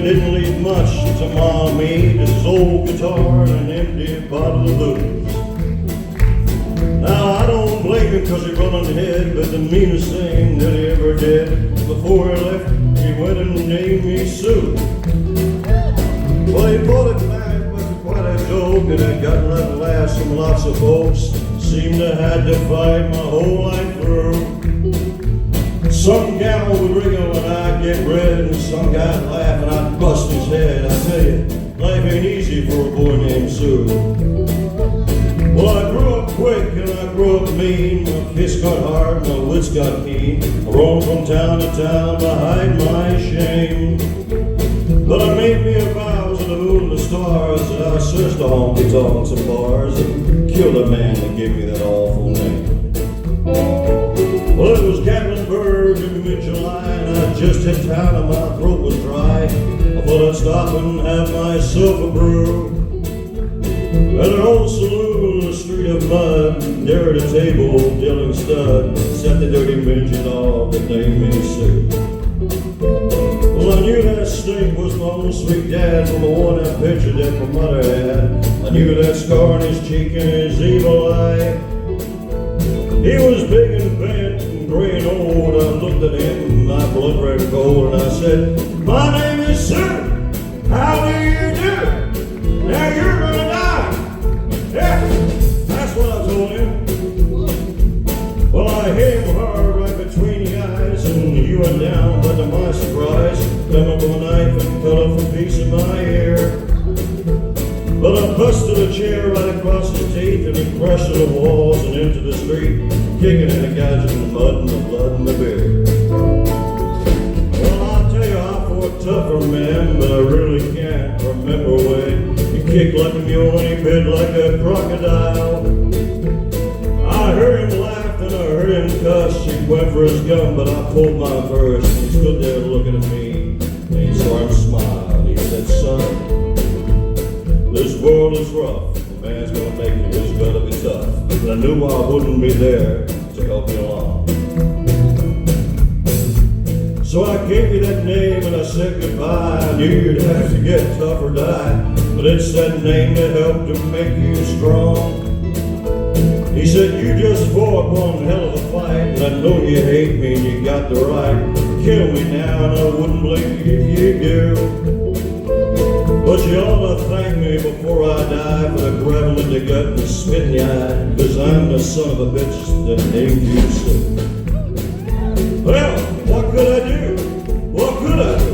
didn't leave much to mommy, just his old guitar and an empty bottle of booze. Now I don't blame him cause he run on ahead, but the meanest thing that he ever did, before he left, he went and named me Sue. Well, he pulled it back with quite a joke, and it got nothing laughs from lots of folks. Seemed to had to fight my whole life through. Some gal would wriggle and I'd get red, and some guy'd laugh and I'd bust his head. I tell you, life ain't easy for a boy named Sue. Well, I grew up quick and I grew up mean. My fists got hard, my wits got keen. I roamed from town to town to hide my shame. But I made me a vow to the moon and the stars that I searched the honky-tonks and bars and killed a man that gave me that awful name. Well, it was Gatlinburg in mid-July, and I just hit town and my throat was dry. I thought I'd stop and have myself a brew. At an old saloon in a street of mud, there at a table, dealing stud, sat the dirty midget dog that named me Sue. Well, I knew that stink was my own sweet dad from the worn-out picture that my mother had. I knew that scar on his cheek and his evil eye. He was big and bent and gray and old. I looked at him, my blood ran cold, and I said, "My name is Sue. How do you do? Now you're gonna die." Yeah, that's what I told him. Well, I hit him hard right between the eyes, and he went down, but to my surprise, come up with a knife and cut off a piece of my ear. But I busted a chair right across his teeth, and he crashed to the walls and into the street, kicking and gouging the mud and the blood and the beer. Well, I'll tell you, I fought tougher men, but I really can't remember when. He kicked like a mule and he bit like a crocodile. I heard him laugh and I heard him cuss. He went for his gun, but I pulled mine first. He stood there looking at me, and he saw him smile, and he said, "Son, this world is rough. A man's gonna make it. It's gonna be tough." But I knew I wouldn't be there to help you along. So I gave you that name and I said goodbye. I knew you'd have to get tough or die, but it's that name that helped to make you strong. He said, "You just fought one hell of a fight, and I know you hate me and you got the right to kill me now, and I wouldn't blame you if you do. But you ought to thank me before I die for the gravel in the gut and the spit in the eye, because I'm the son of a bitch that named you Sue." Well, what could I do? What could I do?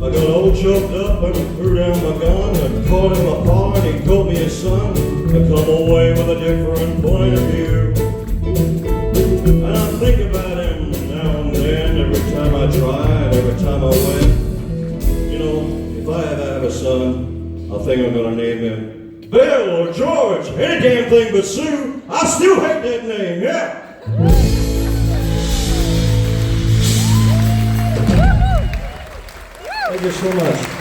I got all choked up and threw down my gun and called him my pa, and he told me his son to come away with a different point of view. And I think about him now and then, every time I try and every time I win. You know, if I ever have a son, I think I'm gonna name him Bill or George, any damn thing but Sue. I still hate that name, yeah. Thank you so much.